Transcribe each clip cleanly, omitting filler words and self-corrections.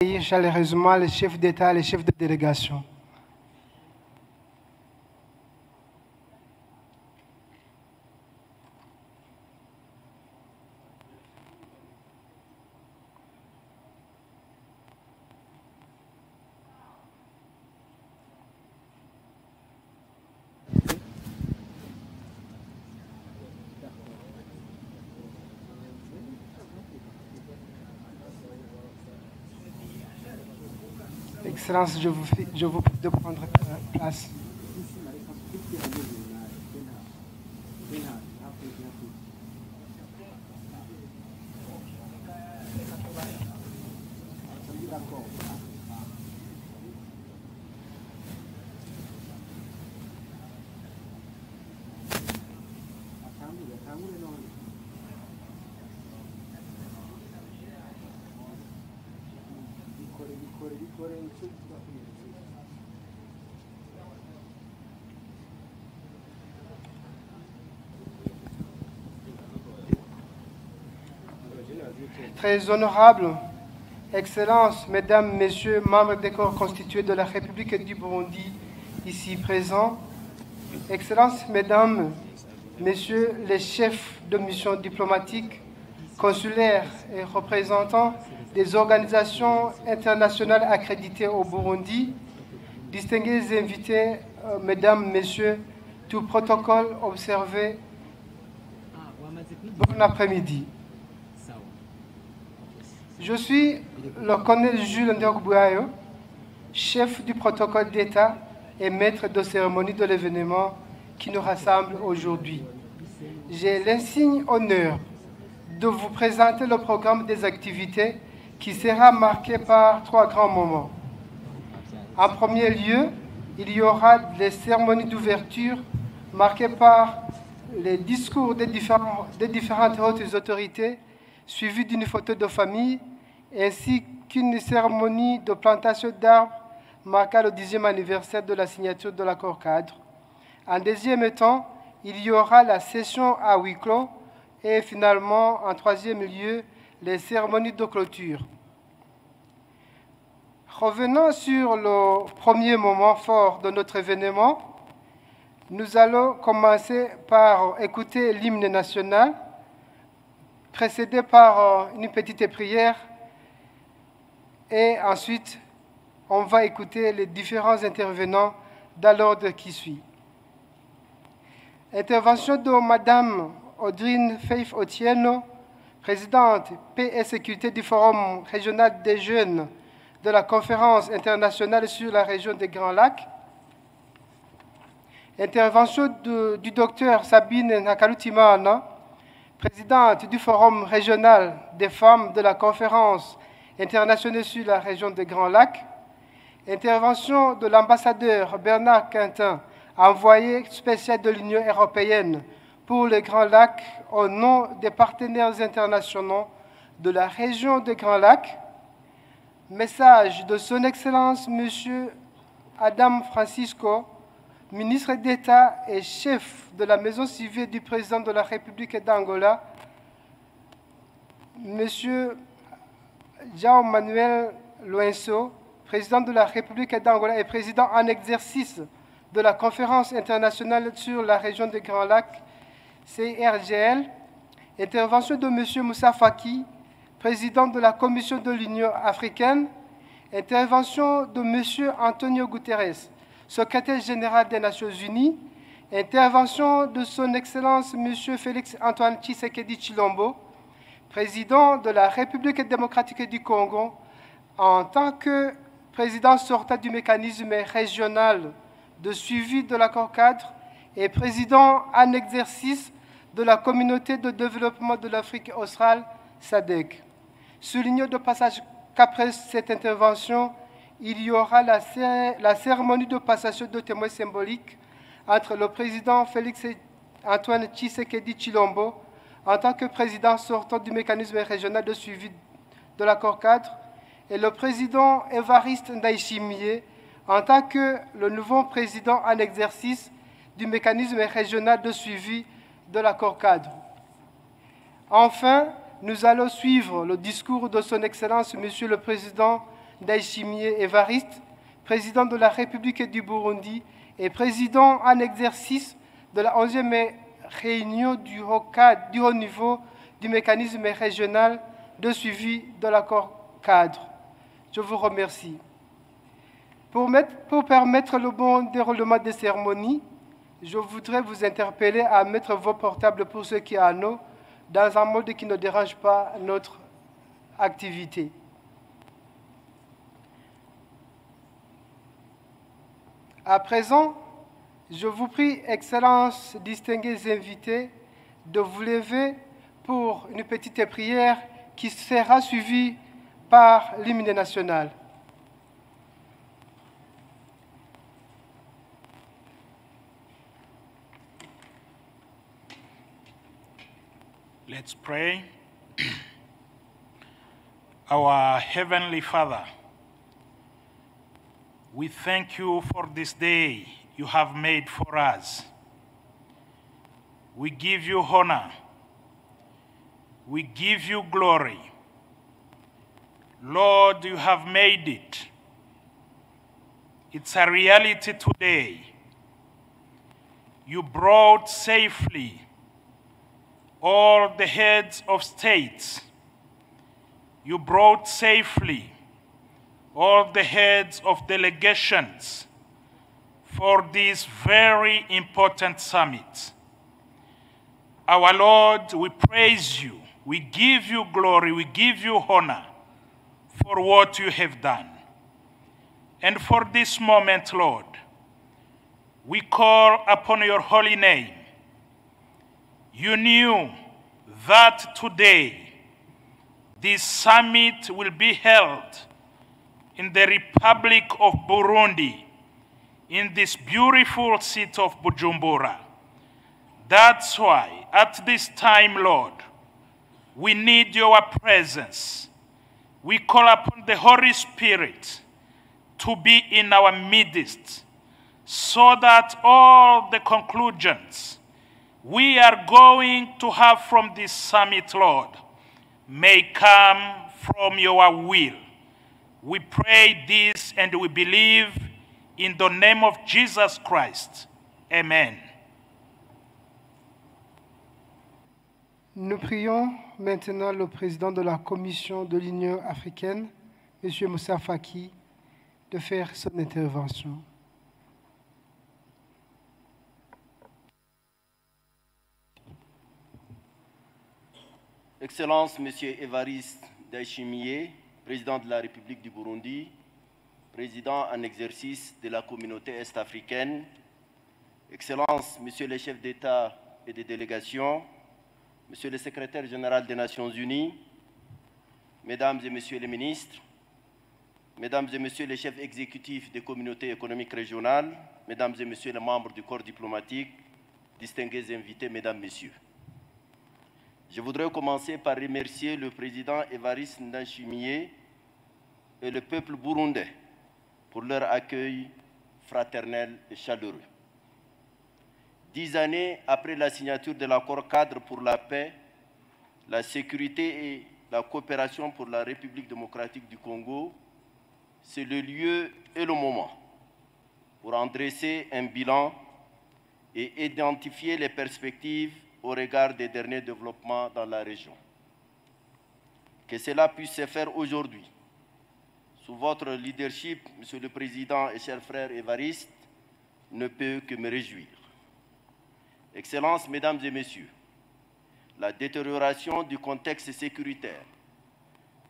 Chaleureusement les chefs d'État et les chefs de délégation. Excellence, je vous prie de prendre place. Très honorable, Excellences, Mesdames, Messieurs, membres des corps constitués de la République du Burundi, ici présents, Excellences, Mesdames, Messieurs les chefs de mission diplomatique, consulaires et représentants des organisations internationales accréditées au Burundi, distingués invités, Mesdames, Messieurs, tout protocole observé, bon après-midi. Je suis le colonel Jules Ndogbuayo, chef du protocole d'État et maître de cérémonie de l'événement qui nous rassemble aujourd'hui. J'ai l'insigne honneur de vous présenter le programme des activités qui sera marqué par 3 grands moments. En premier lieu, il y aura les cérémonies d'ouverture marquées par les discours des différentes hautes autorités, suivies d'une photo de famille, ainsi qu'une cérémonie de plantation d'arbres marquant le 10e anniversaire de la signature de l'accord cadre. En deuxième temps, il y aura la session à huis clos et finalement, en troisième lieu, les cérémonies de clôture. Revenons sur le premier moment fort de notre événement. Nous allons commencer par écouter l'hymne national, précédé par une petite prière, et ensuite, on va écouter les différents intervenants dans l'ordre qui suit. Intervention de Madame Audrine Faith Otieno, présidente paix et sécurité du Forum régional des jeunes de la Conférence internationale sur la région des Grands Lacs. Intervention du docteur Sabine Nakalutimana, présidente du Forum régional des femmes de la Conférence internationale sur la région des Grands Lacs. Intervention de l'ambassadeur Bernard Quintin, envoyé spécial de l'Union européenne pour les Grands Lacs au nom des partenaires internationaux de la région des Grands Lacs. Message de Son Excellence M. Adam Francisco, ministre d'État et chef de la maison civile du président de la République d'Angola, M. João Manuel Lourenço, président de la République d'Angola et président en exercice de la Conférence internationale sur la région des Grands Lacs, CRGL. Intervention de M. Moussa Faki, président de la Commission de l'Union africaine. Intervention de M. Antonio Guterres, secrétaire général des Nations Unies. Intervention de Son Excellence M. Félix Antoine Tshisekedi Tshilombo, président de la République démocratique du Congo, en tant que président sortant du mécanisme régional de suivi de l'accord cadre et président en exercice de la communauté de développement de l'Afrique australe, SADC. Soulignons de passage qu'après cette intervention, il y aura la cérémonie de passation de témoins symboliques entre le président Félix Antoine Tshisekedi Tshilombo, en tant que président sortant du mécanisme régional de suivi de l'accord cadre, et le président Évariste Ndayishimiye, en tant que le nouveau président en exercice du mécanisme régional de suivi de l'accord cadre. Enfin, nous allons suivre le discours de Son Excellence, Monsieur le Président Ndayishimiye Évariste, président de la République du Burundi et président en exercice de la 11e réunion du haut niveau du mécanisme régional de suivi de l'accord cadre. Je vous remercie. Pour permettre le bon déroulement des cérémonies, je voudrais vous interpeller à mettre vos portables pour ceux qui en ont dans un mode qui ne dérange pas notre activité. À présent, je vous prie, Excellences, distingués invités, de vous lever pour une petite prière qui sera suivie par l'hymne national. Let's pray. Our Heavenly Father, we thank you for this day you have made for us. We give you honor. We give you glory. Lord, you have made it. It's a reality today. You brought safely all the heads of states. You brought safely all the heads of delegations for this very important summit. Our Lord, we praise you. We give you glory. We give you honor for what you have done. And for this moment, Lord, we call upon your holy name. You knew that today this summit will be held in the Republic of Burundi, in this beautiful city of Bujumbura. That's why at this time, Lord, we need your presence. We call upon the Holy Spirit to be in our midst so that all the conclusions we are going to have from this summit, Lord, may come from your will. We pray this and we believe in the name of Jesus Christ. Amen. Nous prions maintenant le président de la Commission de l'Union africaine, M. Moussa Faki, de faire son intervention. Excellences, Monsieur Évariste Ndayishimiye, président de la République du Burundi, président en exercice de la communauté est-africaine, Excellences, Monsieur le chef d'État et de délégation, Monsieur le secrétaire général des Nations Unies, Mesdames et Messieurs les ministres, Mesdames et Messieurs les chefs exécutifs des communautés économiques régionales, Mesdames et Messieurs les membres du corps diplomatique, distingués invités, Mesdames, Messieurs. Je voudrais commencer par remercier le président Évariste Ndayishimiye et le peuple burundais pour leur accueil fraternel et chaleureux. 10 années après la signature de l'accord cadre pour la paix, la sécurité et la coopération pour la République démocratique du Congo, c'est le lieu et le moment pour en dresser un bilan et identifier les perspectives au regard des derniers développements dans la région. Que cela puisse se faire aujourd'hui, sous votre leadership, Monsieur le Président et cher frère Évariste, ne peut que me réjouir. Excellences, Mesdames et Messieurs, la détérioration du contexte sécuritaire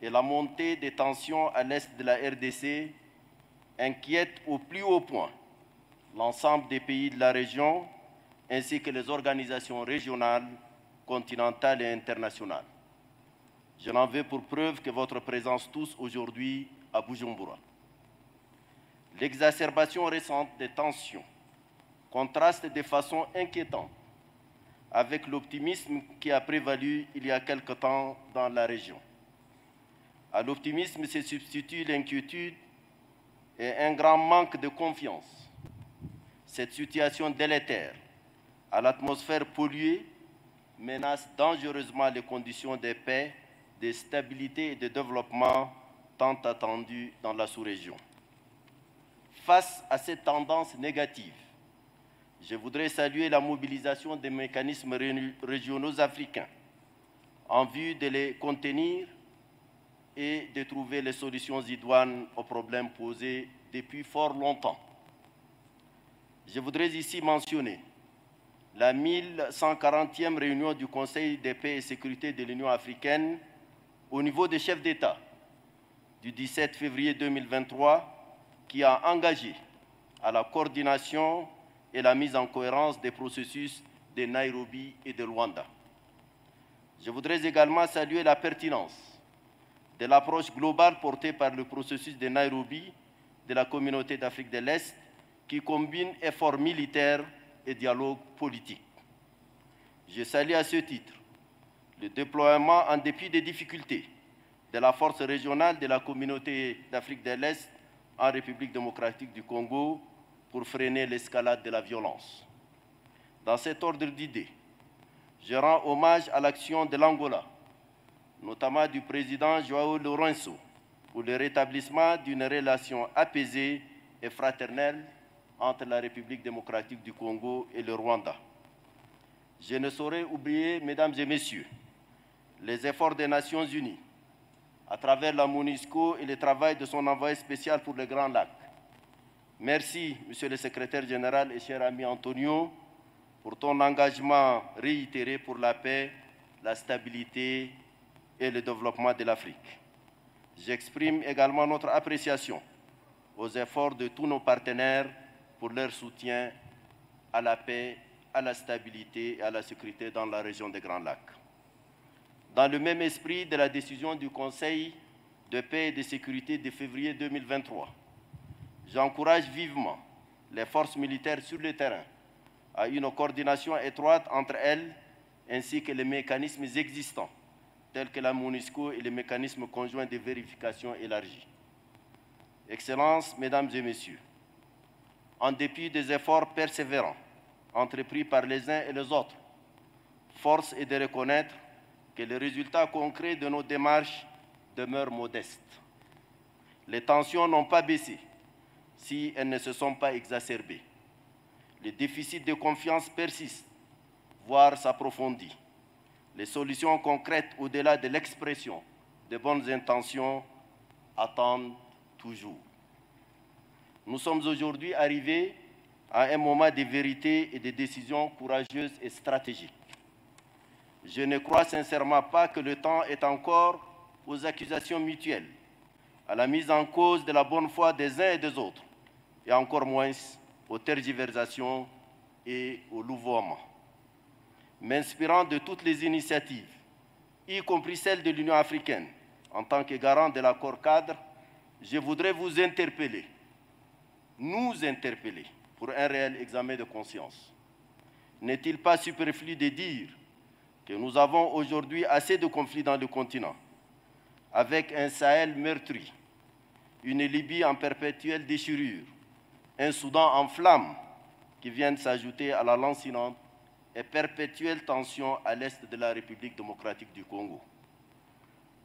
et la montée des tensions à l'est de la RDC inquiètent au plus haut point l'ensemble des pays de la région ainsi que les organisations régionales, continentales et internationales. Je n'en veux pour preuve que votre présence tous aujourd'hui à Bujumbura. L'exacerbation récente des tensions contraste de façon inquiétante avec l'optimisme qui a prévalu il y a quelque temps dans la région. À l'optimisme se substitue l'inquiétude et un grand manque de confiance. Cette situation délétère à l'atmosphère polluée menace dangereusement les conditions de paix, de stabilité et de développement tant attendu dans la sous-région. Face à cette tendance négative, je voudrais saluer la mobilisation des mécanismes régionaux africains en vue de les contenir et de trouver les solutions idoines aux problèmes posés depuis fort longtemps. Je voudrais ici mentionner la 1140e réunion du Conseil de paix et sécurité de l'Union africaine au niveau des chefs d'État du 17 février 2023 qui a engagé à la coordination et la mise en cohérence des processus de Nairobi et de Luanda. Je voudrais également saluer la pertinence de l'approche globale portée par le processus de Nairobi de la communauté d'Afrique de l'Est qui combine efforts militaires et dialogue politique. Je salue à ce titre le déploiement, en dépit des difficultés, de la force régionale de la communauté d'Afrique de l'Est en République démocratique du Congo pour freiner l'escalade de la violence. Dans cet ordre d'idées, je rends hommage à l'action de l'Angola, notamment du président João Lourenço, pour le rétablissement d'une relation apaisée et fraternelle entre la République démocratique du Congo et le Rwanda. Je ne saurais oublier, mesdames et messieurs, les efforts des Nations Unies à travers la MONUSCO et le travail de son envoyé spécial pour le Grand Lac. Merci, Monsieur le Secrétaire général et cher ami Antonio, pour ton engagement réitéré pour la paix, la stabilité et le développement de l'Afrique. J'exprime également notre appréciation aux efforts de tous nos partenaires pour leur soutien à la paix, à la stabilité et à la sécurité dans la région des Grands Lacs. Dans le même esprit de la décision du Conseil de paix et de sécurité de février 2023, j'encourage vivement les forces militaires sur le terrain à une coordination étroite entre elles ainsi que les mécanismes existants, tels que la MONUSCO et les mécanismes conjoints de vérification élargis. Excellences, Mesdames et Messieurs, en dépit des efforts persévérants entrepris par les uns et les autres, force est de reconnaître que les résultats concrets de nos démarches demeurent modestes. Les tensions n'ont pas baissé si elles ne se sont pas exacerbées. Le déficit de confiance persiste, voire s'approfondit. Les solutions concrètes au-delà de l'expression de bonnes intentions attendent toujours. Nous sommes aujourd'hui arrivés à un moment de vérité et de décisions courageuses et stratégiques. Je ne crois sincèrement pas que le temps est encore aux accusations mutuelles, à la mise en cause de la bonne foi des uns et des autres, et encore moins aux tergiversations et au louvoiement. M'inspirant de toutes les initiatives, y compris celles de l'Union africaine, en tant que garant de l'accord cadre, je voudrais vous interpeller, nous interpeller, pour un réel examen de conscience. N'est-il pas superflu de dire que nous avons aujourd'hui assez de conflits dans le continent, avec un Sahel meurtri, une Libye en perpétuelle déchirure, un Soudan en flammes qui viennent s'ajouter à la lancinante et perpétuelle tension à l'est de la République démocratique du Congo.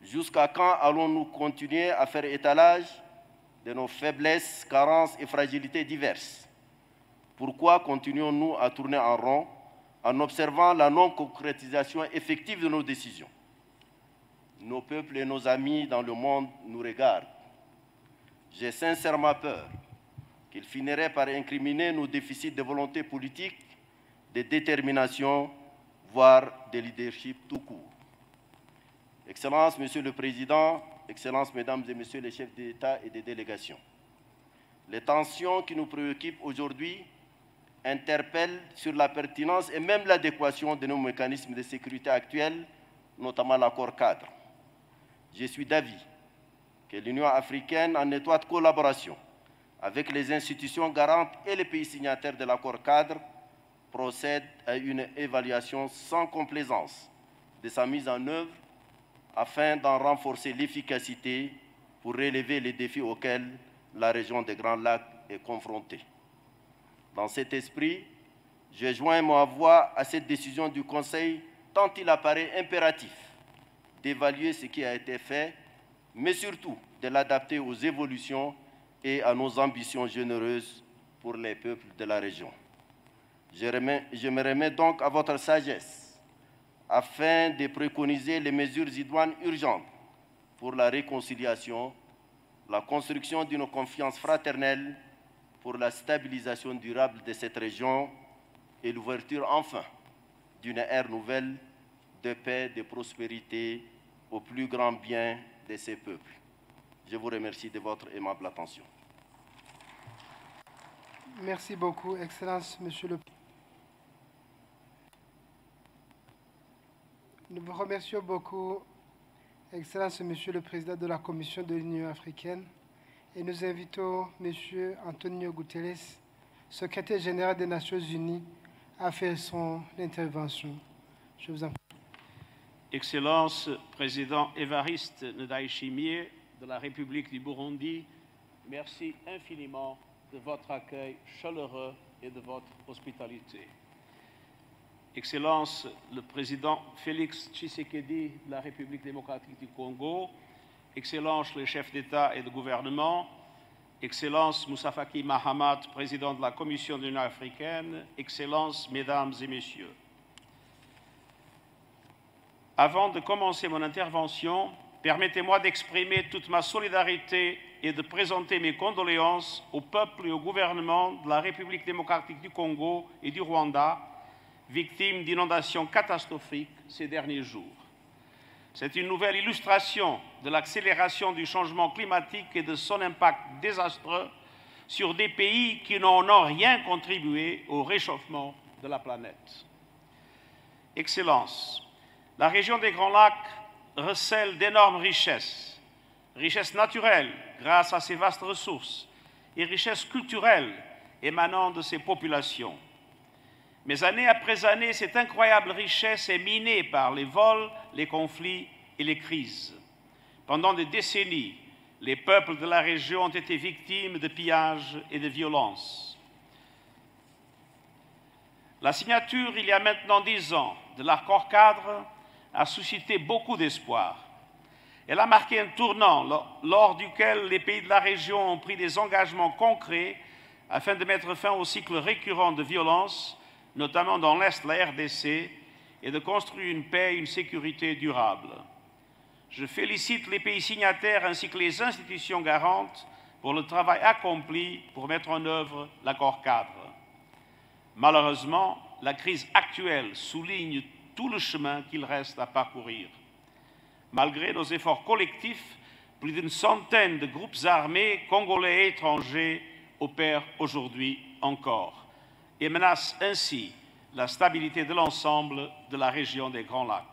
Jusqu'à quand allons-nous continuer à faire étalage de nos faiblesses, carences et fragilités diverses? Pourquoi continuons-nous à tourner en rond en observant la non-concrétisation effective de nos décisions? Nos peuples et nos amis dans le monde nous regardent. J'ai sincèrement peur qu'ils finiraient par incriminer nos déficits de volonté politique, de détermination, voire de leadership tout court. Excellences, Monsieur le Président, Excellences, Mesdames et Messieurs les chefs d'État et de délégation, les tensions qui nous préoccupent aujourd'hui interpellent sur la pertinence et même l'adéquation de nos mécanismes de sécurité actuels, notamment l'accord cadre. Je suis d'avis que l'Union africaine, en étroite collaboration avec les institutions garantes et les pays signataires de l'accord cadre, procède à une évaluation sans complaisance de sa mise en œuvre afin d'en renforcer l'efficacité pour relever les défis auxquels la région des Grands Lacs est confrontée. Dans cet esprit, je joins ma voix à cette décision du Conseil tant il apparaît impératif d'évaluer ce qui a été fait, mais surtout de l'adapter aux évolutions et à nos ambitions généreuses pour les peuples de la région. Je me remets donc à votre sagesse afin de préconiser les mesures idoines urgentes pour la réconciliation, la construction d'une confiance fraternelle pour la stabilisation durable de cette région et l'ouverture enfin d'une ère nouvelle de paix, de prospérité au plus grand bien de ces peuples. Je vous remercie de votre aimable attention. Merci beaucoup, Excellence, Monsieur le Président. Nous vous remercions beaucoup, Excellence, Monsieur le Président de la Commission de l'Union africaine, et nous invitons Monsieur Antonio Guterres, Secrétaire général des Nations Unies, à faire son intervention. Je vous en prie. Excellence, Président Évariste Ndayishimiye de la République du Burundi, merci infiniment de votre accueil chaleureux et de votre hospitalité. Excellence, le Président Félix Tshisekedi de la République démocratique du Congo, Excellence, les chefs d'État et de gouvernement, Excellence Moussa Faki Mahamat, Président de la Commission de l'Union africaine, Excellences, Mesdames et Messieurs. Avant de commencer mon intervention, permettez-moi d'exprimer toute ma solidarité et de présenter mes condoléances au peuple et au gouvernement de la République démocratique du Congo et du Rwanda, victimes d'inondations catastrophiques ces derniers jours. C'est une nouvelle illustration de l'accélération du changement climatique et de son impact désastreux sur des pays qui n'en ont rien contribué au réchauffement de la planète. Excellences, la région des Grands Lacs recèle d'énormes richesses naturelles grâce à ses vastes ressources et richesses culturelles émanant de ses populations. Mais année après année, cette incroyable richesse est minée par les vols, les conflits et les crises. Pendant des décennies, les peuples de la région ont été victimes de pillages et de violences. La signature, il y a maintenant 10 ans, de l'accord-cadre a suscité beaucoup d'espoir. Elle a marqué un tournant lors duquel les pays de la région ont pris des engagements concrets afin de mettre fin au cycle récurrent de violence, notamment dans l'Est de la RDC, et de construire une paix et une sécurité durable. Je félicite les pays signataires ainsi que les institutions garantes pour le travail accompli pour mettre en œuvre l'accord-cadre. Malheureusement, la crise actuelle souligne tout le chemin qu'il reste à parcourir. Malgré nos efforts collectifs, plus d'une centaine de groupes armés congolais et étrangers opèrent aujourd'hui encore et menacent ainsi la stabilité de l'ensemble de la région des Grands Lacs.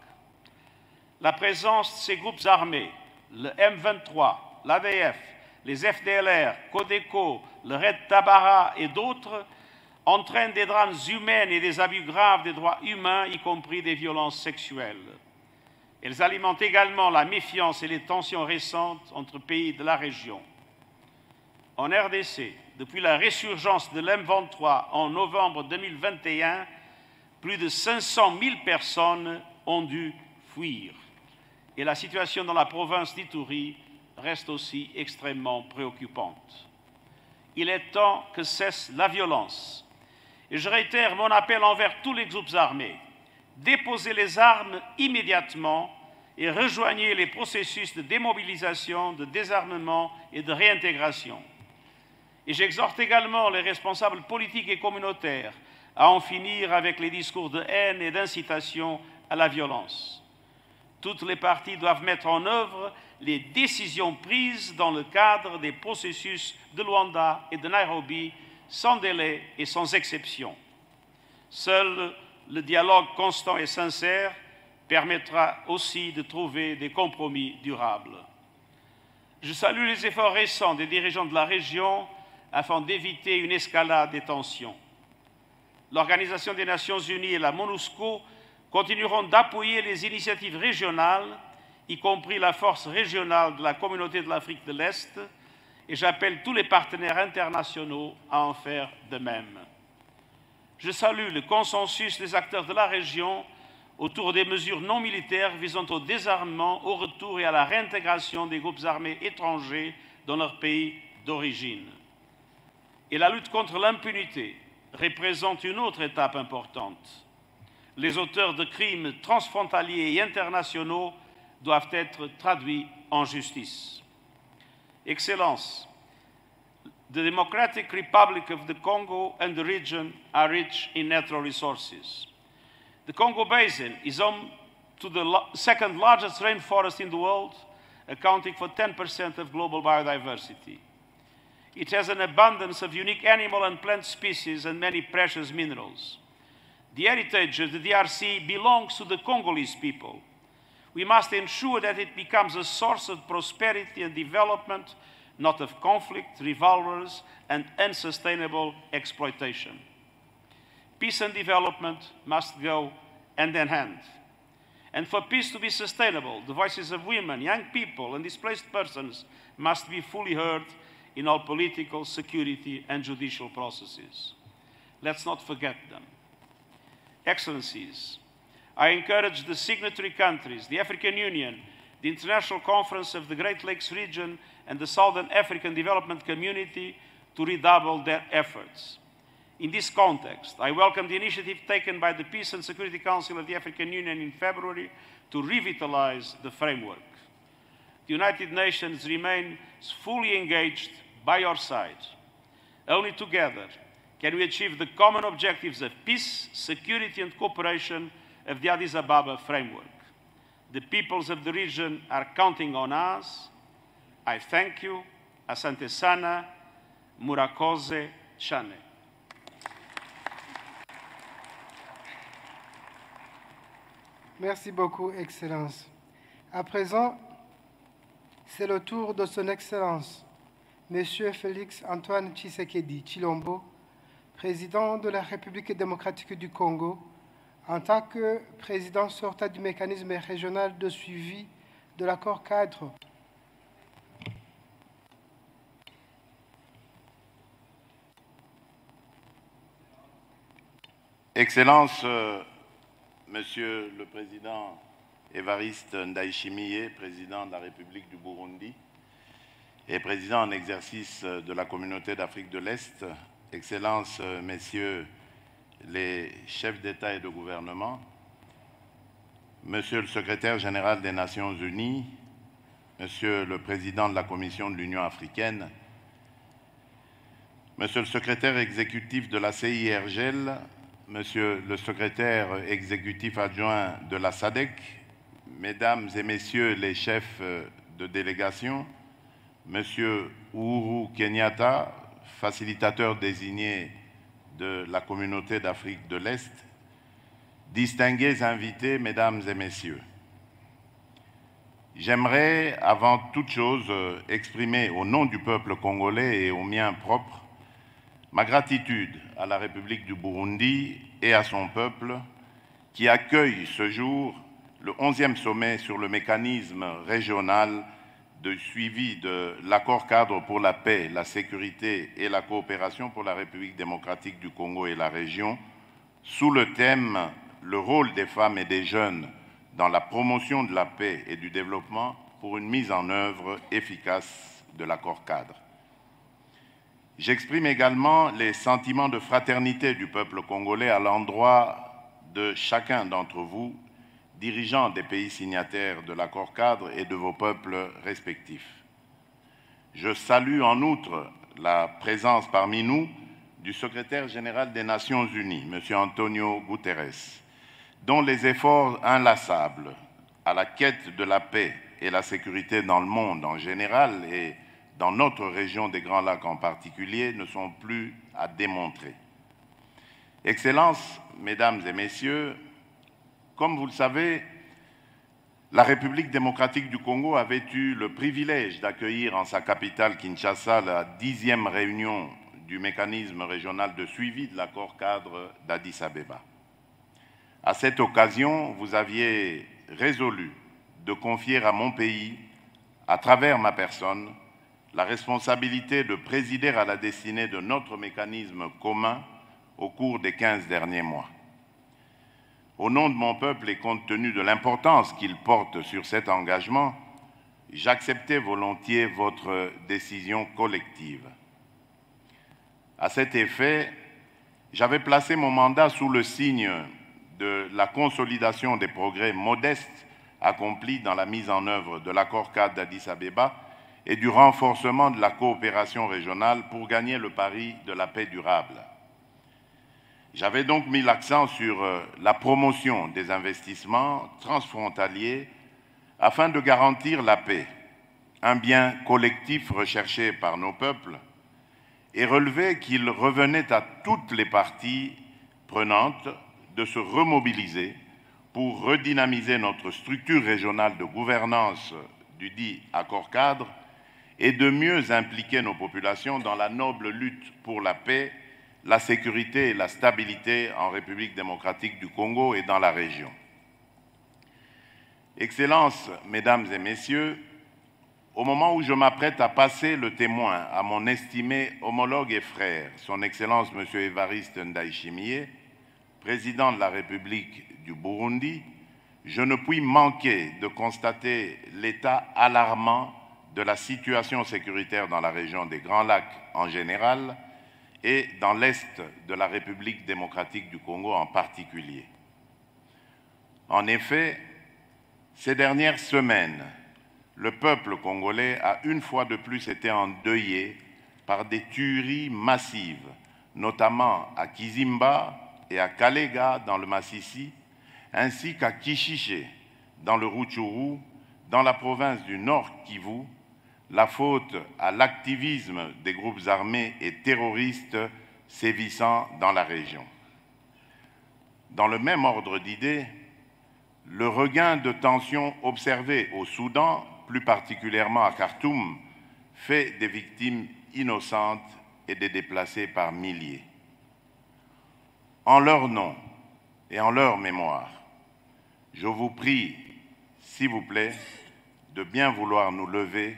La présence de ces groupes armés, le M23, l'ADF, les FDLR, Codeco, le Red Tabara et d'autres, entraîne des drames humains et des abus graves des droits humains, y compris des violences sexuelles. Elles alimentent également la méfiance et les tensions récentes entre pays de la région. En RDC, depuis la résurgence de l'M23 en novembre 2021, plus de 500 000 personnes ont dû fuir. Et la situation dans la province d'Ituri reste aussi extrêmement préoccupante. Il est temps que cesse la violence. Et je réitère mon appel envers tous les groupes armés. Déposez les armes immédiatement et rejoignez les processus de démobilisation, de désarmement et de réintégration. Et j'exhorte également les responsables politiques et communautaires à en finir avec les discours de haine et d'incitation à la violence. Toutes les parties doivent mettre en œuvre les décisions prises dans le cadre des processus de Luanda et de Nairobi sans délai et sans exception. Seul le dialogue constant et sincère permettra aussi de trouver des compromis durables. Je salue les efforts récents des dirigeants de la région afin d'éviter une escalade des tensions. L'Organisation des Nations Unies et la MONUSCO continueront d'appuyer les initiatives régionales, y compris la force régionale de la Communauté de l'Afrique de l'Est, et j'appelle tous les partenaires internationaux à en faire de même. Je salue le consensus des acteurs de la région autour des mesures non militaires visant au désarmement, au retour et à la réintégration des groupes armés étrangers dans leur pays d'origine. Et la lutte contre l'impunité représente une autre étape importante. Les auteurs de crimes transfrontaliers et internationaux doivent être traduits en justice. Excellences, the Democratic Republic of the Congo and the region are rich in natural resources. The Congo Basin is home to the second largest rainforest in the world, accounting for 10% of global biodiversity. It has an abundance of unique animal and plant species and many precious minerals. The heritage of the DRC belongs to the Congolese people. We must ensure that it becomes a source of prosperity and development, not of conflict, revolvers, and unsustainable exploitation. Peace and development must go hand in hand. And for peace to be sustainable, the voices of women, young people, and displaced persons must be fully heard in all political, security, and judicial processes. Let's not forget them. Excellencies, I encourage the signatory countries, the African Union, the International Conference of the Great Lakes region, and the Southern African Development Community to redouble their efforts. In this context, I welcome the initiative taken by the Peace and Security Council of the African Union in February to revitalize the framework. The United Nations remains fully engaged by your side. Only together can we achieve the common objectives of peace, security, and cooperation of the Addis Ababa framework. The peoples of the region are counting on us. I thank you. Asante sana. Murakoze Chane. Merci beaucoup, Excellence. À présent, c'est le tour de son Excellence, Monsieur Félix Antoine Tshisekedi Tshilombo, président de la République démocratique du Congo, en tant que président sortant du mécanisme régional de suivi de l'accord cadre. Excellence, Monsieur le Président Évariste Ndayishimiye, président de la République du Burundi et président en exercice de la Communauté d'Afrique de l'Est, Excellences, Messieurs les chefs d'État et de gouvernement, Monsieur le Secrétaire général des Nations Unies, Monsieur le Président de la Commission de l'Union africaine, Monsieur le Secrétaire exécutif de la CIRGL, Monsieur le Secrétaire exécutif adjoint de la SADC, Mesdames et Messieurs les chefs de délégation, Monsieur Uhuru Kenyatta, facilitateur désigné de la Communauté d'Afrique de l'Est, distingués invités, Mesdames et Messieurs. J'aimerais, avant toute chose, exprimer au nom du peuple congolais et au mien propre ma gratitude à la République du Burundi et à son peuple qui accueille ce jour le 11e sommet sur le mécanisme régional de suivi de l'accord cadre pour la paix, la sécurité et la coopération pour la République démocratique du Congo et la région, sous le thème « Le rôle des femmes et des jeunes dans la promotion de la paix et du développement pour une mise en œuvre efficace de l'accord cadre ». J'exprime également les sentiments de fraternité du peuple congolais à l'endroit de chacun d'entre vous, dirigeants des pays signataires de l'accord cadre et de vos peuples respectifs. Je salue en outre la présence parmi nous du secrétaire général des Nations Unies, M. Antonio Guterres, dont les efforts inlassables à la quête de la paix et la sécurité dans le monde en général et dans notre région des Grands Lacs en particulier ne sont plus à démontrer. Excellences, Mesdames et Messieurs, comme vous le savez, la République démocratique du Congo avait eu le privilège d'accueillir en sa capitale Kinshasa la 10e réunion du mécanisme régional de suivi de l'accord cadre d'Addis Abeba. À cette occasion, vous aviez résolu de confier à mon pays, à travers ma personne, la responsabilité de présider à la destinée de notre mécanisme commun au cours des 15 derniers mois. Au nom de mon peuple et compte tenu de l'importance qu'il porte sur cet engagement, j'acceptais volontiers votre décision collective. À cet effet, j'avais placé mon mandat sous le signe de la consolidation des progrès modestes accomplis dans la mise en œuvre de l'accord-cadre d'Addis-Abeba et du renforcement de la coopération régionale pour gagner le pari de la paix durable. J'avais donc mis l'accent sur la promotion des investissements transfrontaliers afin de garantir la paix, un bien collectif recherché par nos peuples, et relevé qu'il revenait à toutes les parties prenantes de se remobiliser pour redynamiser notre structure régionale de gouvernance du dit accord-cadre et de mieux impliquer nos populations dans la noble lutte pour la paix, la sécurité et la stabilité en République démocratique du Congo et dans la région. Excellences, Mesdames et Messieurs, au moment où je m'apprête à passer le témoin à mon estimé homologue et frère, son Excellence M. Évariste Ndayishimiye, président de la République du Burundi, je ne puis manquer de constater l'état alarmant de la situation sécuritaire dans la région des Grands Lacs en général et dans l'Est de la République démocratique du Congo en particulier. En effet, ces dernières semaines, le peuple congolais a une fois de plus été endeuillé par des tueries massives, notamment à Kizimba et à Kalega dans le Massissi, ainsi qu'à Kishiché dans le Rutshuru, dans la province du Nord Kivu, la faute à l'activisme des groupes armés et terroristes sévissant dans la région. Dans le même ordre d'idées, le regain de tensions observé au Soudan, plus particulièrement à Khartoum, fait des victimes innocentes et des déplacés par milliers. En leur nom et en leur mémoire, je vous prie, s'il vous plaît, de bien vouloir nous lever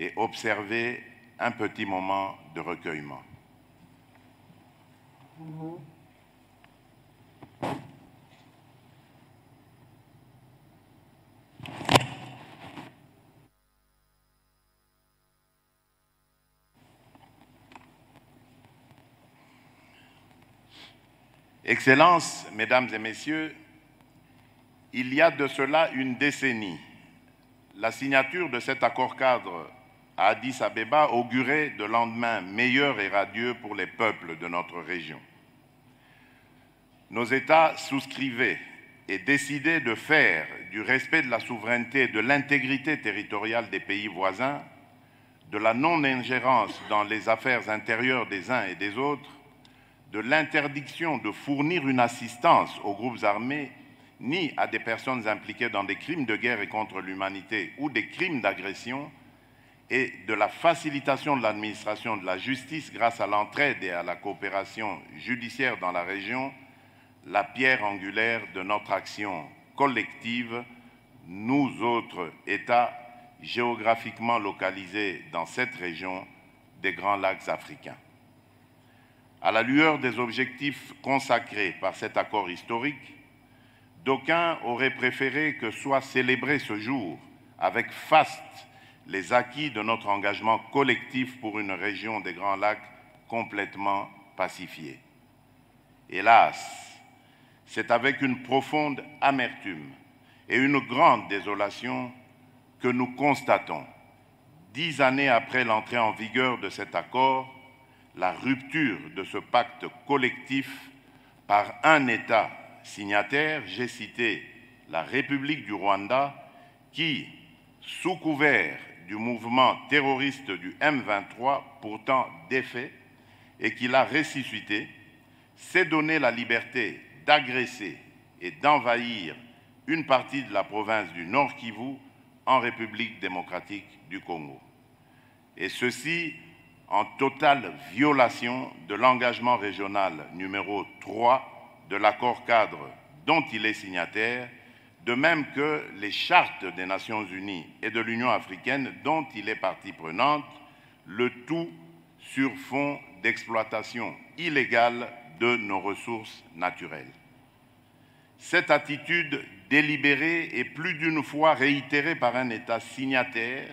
et observer un petit moment de recueillement. Excellences, Mesdames et Messieurs, il y a de cela une décennie, la signature de cet accord-cadre à Addis-Abeba augurait de lendemains meilleurs et radieux pour les peuples de notre région. Nos États souscrivaient et décidaient de faire du respect de la souveraineté et de l'intégrité territoriale des pays voisins, de la non-ingérence dans les affaires intérieures des uns et des autres, de l'interdiction de fournir une assistance aux groupes armés ni à des personnes impliquées dans des crimes de guerre et contre l'humanité ou des crimes d'agression, et de la facilitation de l'administration de la justice grâce à l'entraide et à la coopération judiciaire dans la région, la pierre angulaire de notre action collective, nous autres États géographiquement localisés dans cette région des Grands Lacs africains. À la lueur des objectifs consacrés par cet accord historique, d'aucuns auraient préféré que soit célébré ce jour avec faste les acquis de notre engagement collectif pour une région des Grands Lacs complètement pacifiée. Hélas, c'est avec une profonde amertume et une grande désolation que nous constatons, 10 années après l'entrée en vigueur de cet accord, la rupture de ce pacte collectif par un État signataire, j'ai cité la République du Rwanda, qui, sous couvert du mouvement terroriste du M23, pourtant défait, et qui l'a ressuscité, s'est donné la liberté d'agresser et d'envahir une partie de la province du Nord Kivu en République démocratique du Congo. Et ceci en totale violation de l'engagement régional numéro 3 de l'accord-cadre dont il est signataire, de même que les chartes des Nations Unies et de l'Union africaine dont il est partie prenante, le tout sur fond d'exploitation illégale de nos ressources naturelles. Cette attitude délibérée et plus d'une fois réitérée par un État signataire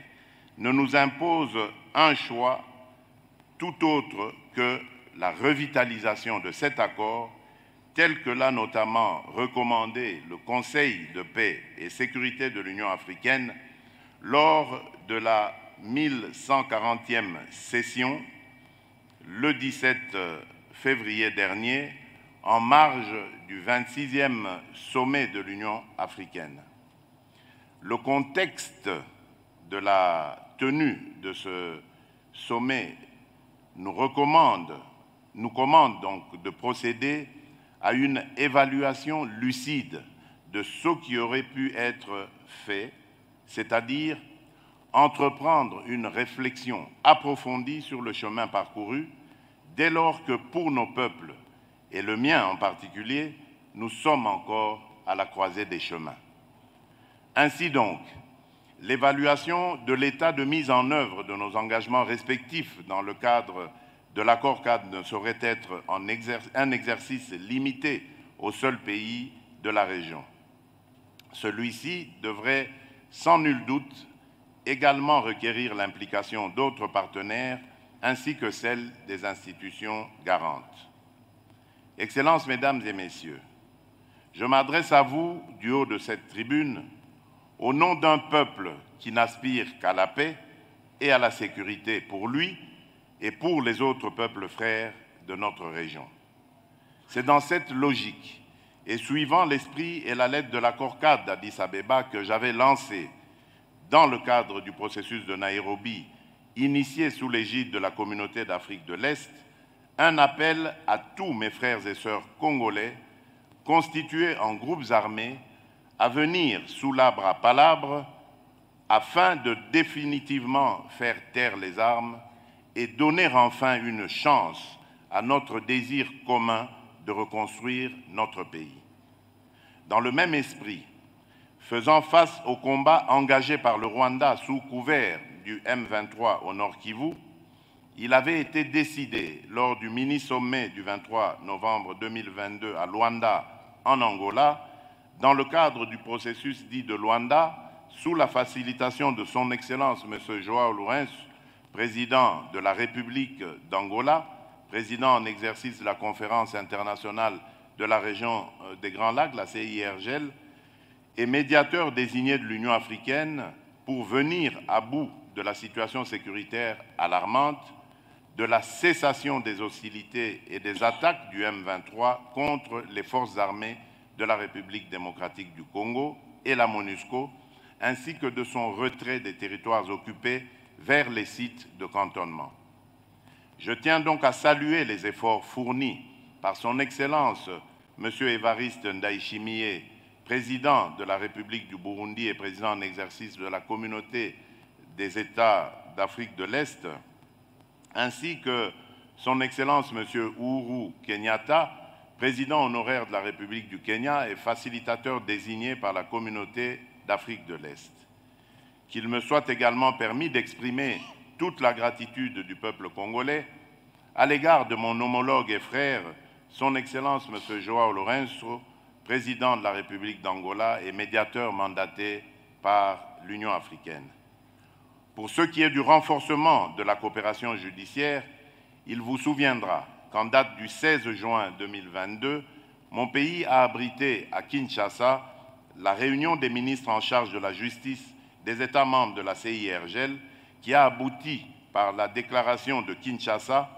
ne nous impose un choix tout autre que la revitalisation de cet accord, tel que l'a notamment recommandé le Conseil de paix et sécurité de l'Union africaine lors de la 1140e session, le 17 février dernier, en marge du 26e sommet de l'Union africaine. Le contexte de la tenue de ce sommet nous commande donc de procéder à une évaluation lucide de ce qui aurait pu être fait, c'est-à-dire entreprendre une réflexion approfondie sur le chemin parcouru, dès lors que pour nos peuples, et le mien en particulier, nous sommes encore à la croisée des chemins. Ainsi donc, l'évaluation de l'état de mise en œuvre de nos engagements respectifs dans le cadre de l'accord-cadre ne saurait être un exercice limité au seul pays de la région. Celui-ci devrait, sans nul doute, également requérir l'implication d'autres partenaires ainsi que celle des institutions garantes. Excellences, Mesdames et Messieurs, je m'adresse à vous du haut de cette tribune au nom d'un peuple qui n'aspire qu'à la paix et à la sécurité pour lui et pour les autres peuples frères de notre région. C'est dans cette logique et suivant l'esprit et la lettre de l'accord-cadre d'Addis Abeba que j'avais lancé dans le cadre du processus de Nairobi, initié sous l'égide de la Communauté d'Afrique de l'Est, un appel à tous mes frères et sœurs congolais constitués en groupes armés à venir sous l'arbre à palabres afin de définitivement faire taire les armes et donner enfin une chance à notre désir commun de reconstruire notre pays. Dans le même esprit, faisant face au combat engagé par le Rwanda sous couvert du M23 au Nord Kivu, il avait été décidé lors du mini-sommet du 23 novembre 2022 à Luanda, en Angola, dans le cadre du processus dit de Luanda, sous la facilitation de son Excellence M. João Lourenço, président de la République d'Angola, président en exercice de la Conférence internationale de la région des Grands Lacs, la CIRGL, et médiateur désigné de l'Union africaine pour venir à bout de la situation sécuritaire alarmante, de la cessation des hostilités et des attaques du M23 contre les forces armées de la République démocratique du Congo et la MONUSCO, ainsi que de son retrait des territoires occupés vers les sites de cantonnement. Je tiens donc à saluer les efforts fournis par son Excellence M. Évariste Ndayishimiye, président de la République du Burundi et président en exercice de la Communauté des États d'Afrique de l'Est, ainsi que son Excellence M. Uhuru Kenyatta, président honoraire de la République du Kenya et facilitateur désigné par la Communauté d'Afrique de l'Est. Qu'il me soit également permis d'exprimer toute la gratitude du peuple congolais à l'égard de mon homologue et frère, son Excellence M. João Lourenço, président de la République d'Angola et médiateur mandaté par l'Union africaine. Pour ce qui est du renforcement de la coopération judiciaire, il vous souviendra qu'en date du 16 juin 2022, mon pays a abrité à Kinshasa la réunion des ministres en charge de la justice des États membres de la CIRGL qui a abouti par la déclaration de Kinshasa,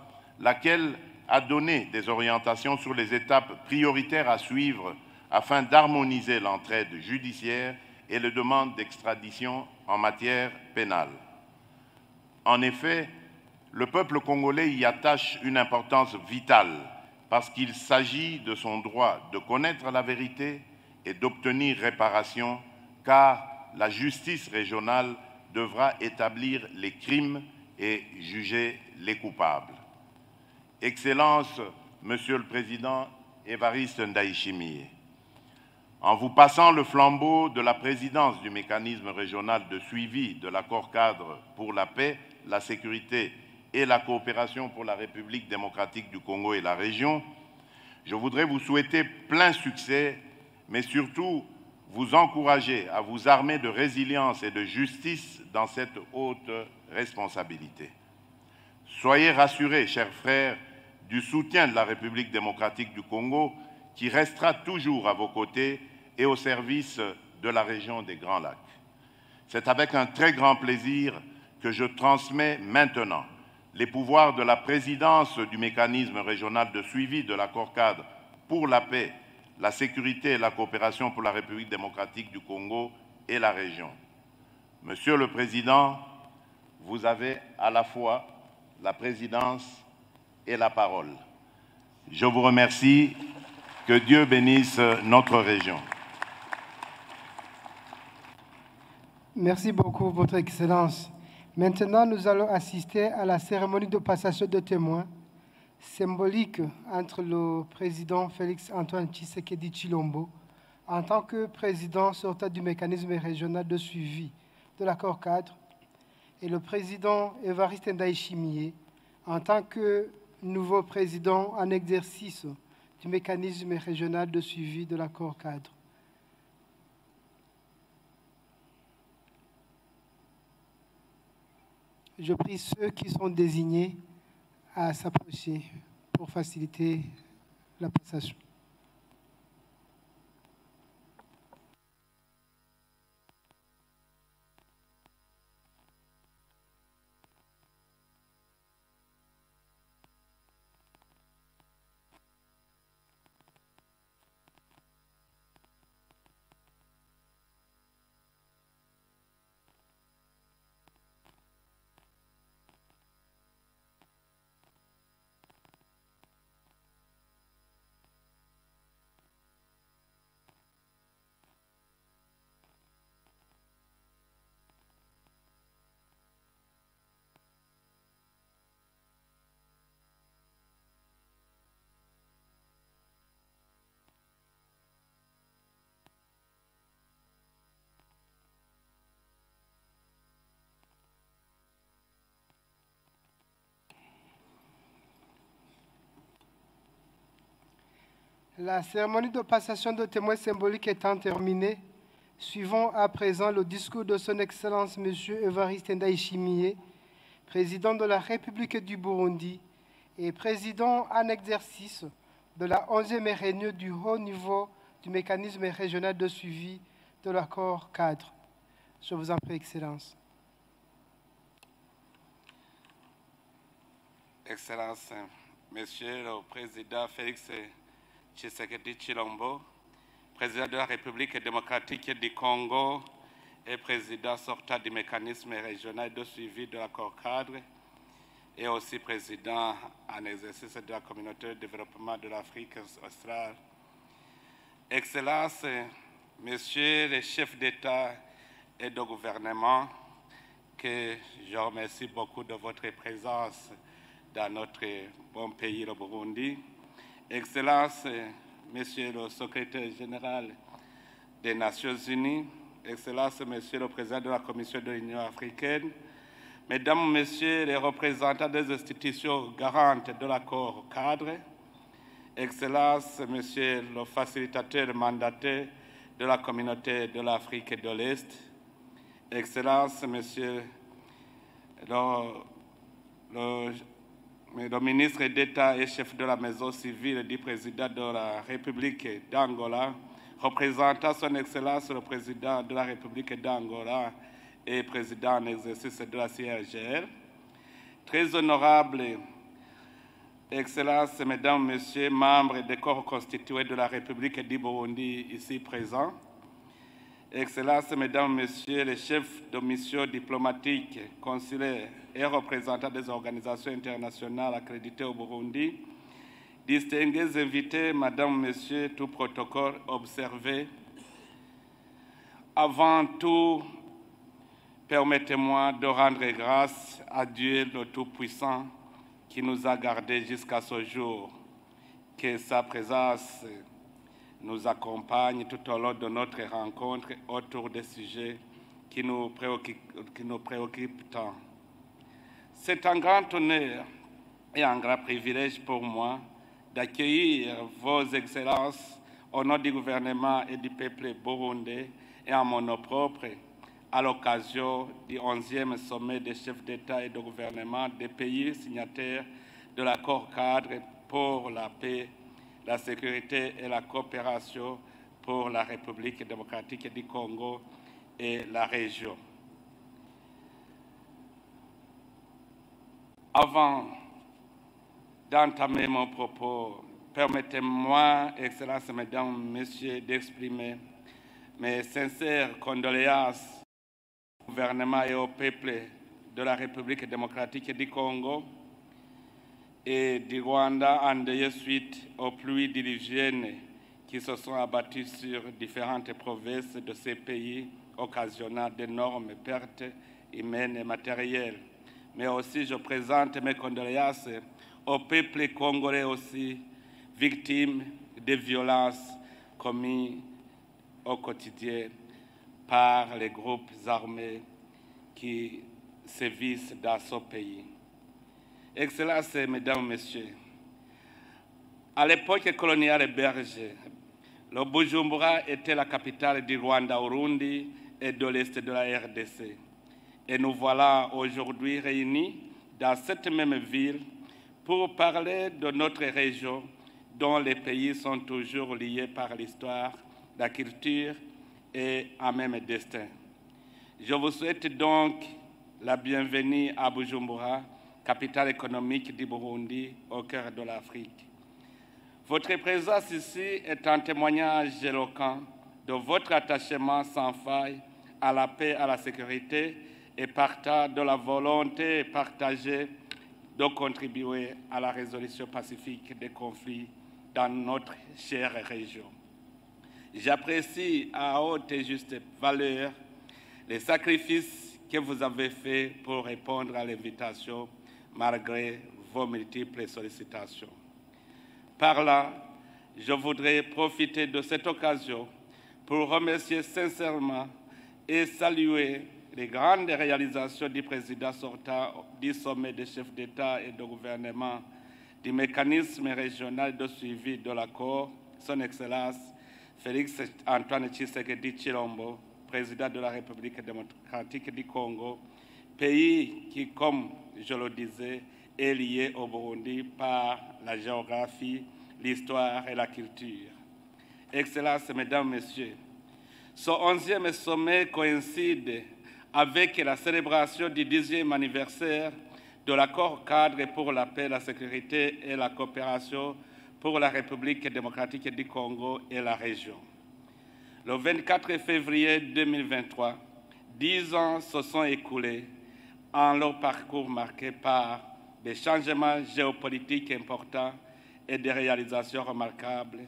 laquelle a donné des orientations sur les étapes prioritaires à suivre afin d'harmoniser l'entraide judiciaire et les demandes d'extradition en matière pénale. En effet, le peuple congolais y attache une importance vitale parce qu'il s'agit de son droit de connaître la vérité et d'obtenir réparation, car la justice régionale devra établir les crimes et juger les coupables. Excellence, Monsieur le Président Évariste Ndayishimiye, en vous passant le flambeau de la présidence du mécanisme régional de suivi de l'accord-cadre pour la paix, la sécurité et la coopération pour la République démocratique du Congo et la région, je voudrais vous souhaiter plein succès mais surtout vous encourager à vous armer de résilience et de justice dans cette haute responsabilité. Soyez rassurés, chers frères, du soutien de la République démocratique du Congo qui restera toujours à vos côtés et au service de la région des Grands Lacs. C'est avec un très grand plaisir que je transmets maintenant les pouvoirs de la présidence du mécanisme régional de suivi de l'accord-cadre pour la paix, la sécurité et la coopération pour la République démocratique du Congo et la région. Monsieur le Président, vous avez à la fois la présidence et la parole. Je vous remercie. Que Dieu bénisse notre région. Merci beaucoup, Votre Excellence. Maintenant, nous allons assister à la cérémonie de passation de témoins symbolique entre le président Félix-Antoine Tshisekedi Tshilombo en tant que président sortant du mécanisme régional de suivi de l'accord-cadre et le président Évariste Ndayishimiye en tant que nouveau président en exercice du mécanisme régional de suivi de l'accord-cadre. Je prie ceux qui sont désignés à s'approcher pour faciliter la passation. La cérémonie de passation de témoins symboliques étant terminée, suivons à présent le discours de Son Excellence M. Évariste Ndayishimiye, président de la République du Burundi et président en exercice de la 11e réunion du haut niveau du mécanisme régional de suivi de l'accord-cadre. Je vous en prie, Excellence. Excellence, Monsieur le Président Félix Tshisekedi Tshilombo, président de la République démocratique du Congo et président sortant du mécanisme régional de suivi de l'accord-cadre et aussi président en exercice de la communauté de développement de l'Afrique australe. Excellences, Messieurs les chefs d'État et de gouvernement, que je remercie beaucoup de votre présence dans notre bon pays, le Burundi. Excellences, Monsieur le secrétaire général des Nations Unies, Excellences, Monsieur le président de la Commission de l'Union africaine, Mesdames, Messieurs les représentants des institutions garantes de l'accord-cadre, Excellences, Monsieur le facilitateur mandataire de la communauté de l'Afrique de l'Est, Excellences, Monsieur le ministre d'État et chef de la maison civile du président de la République d'Angola, représentant son Excellence le président de la République d'Angola et président en exercice de la CIRGL, très honorables Excellences, Mesdames, Messieurs, membres des corps constitués de la République du Burundi ici présents, Excellences, Mesdames, Messieurs, les chefs de mission diplomatiques, consulaires et représentants des organisations internationales accréditées au Burundi, distingués invités, Madame, Messieurs, tout protocole observé. Avant tout, permettez-moi de rendre grâce à Dieu le Tout-Puissant qui nous a gardés jusqu'à ce jour, que sa présence nous accompagne tout au long de notre rencontre autour des sujets qui nous préoccupent tant. C'est un grand honneur et un grand privilège pour moi d'accueillir vos excellences au nom du gouvernement et du peuple burundais et en mon nom propre, à l'occasion du 11e sommet des chefs d'État et de gouvernement des pays signataires de l'accord cadre pour la paix, la sécurité et la coopération pour la République démocratique du Congo et la région. Avant d'entamer mon propos, permettez-moi, Excellences, Mesdames, Messieurs, d'exprimer mes sincères condoléances au gouvernement et au peuple de la République démocratique du Congo et du Rwanda endeuillés suite aux pluies diluviennes qui se sont abattues sur différentes provinces de ces pays, occasionnant d'énormes pertes humaines et matérielles. Mais aussi, je présente mes condoléances au peuple congolais aussi, victime des violences commises au quotidien par les groupes armés qui sévissent dans ce pays. Excellences, Mesdames, Messieurs, à l'époque coloniale belge, le Bujumbura était la capitale du Rwanda-Urundi et de l'Est de la RDC. Et nous voilà aujourd'hui réunis dans cette même ville pour parler de notre région dont les pays sont toujours liés par l'histoire, la culture et un même destin. Je vous souhaite donc la bienvenue à Bujumbura, capitale économique du Burundi, au cœur de l'Afrique. Votre présence ici est un témoignage éloquent de votre attachement sans faille à la paix, à la sécurité et partant de la volonté partagée de contribuer à la résolution pacifique des conflits dans notre chère région. J'apprécie à haute et juste valeur les sacrifices que vous avez faits pour répondre à l'invitation malgré vos multiples sollicitations. Par là, je voudrais profiter de cette occasion pour remercier sincèrement et saluer les grandes réalisations du président sortant du sommet des chefs d'État et de gouvernement du mécanisme régional de suivi de l'accord, son Excellence Félix Antoine Tshisekedi Tshilombo, président de la République démocratique du Congo, pays qui, comme je le disais, est lié au Burundi par la géographie, l'histoire et la culture. Excellences, Mesdames, Messieurs, ce 11e sommet coïncide avec la célébration du 10e anniversaire de l'accord cadre pour la paix, la sécurité et la coopération pour la République démocratique du Congo et la région. Le 24 février 2023, 10 ans se sont écoulés en leur parcours marqué par des changements géopolitiques importants et des réalisations remarquables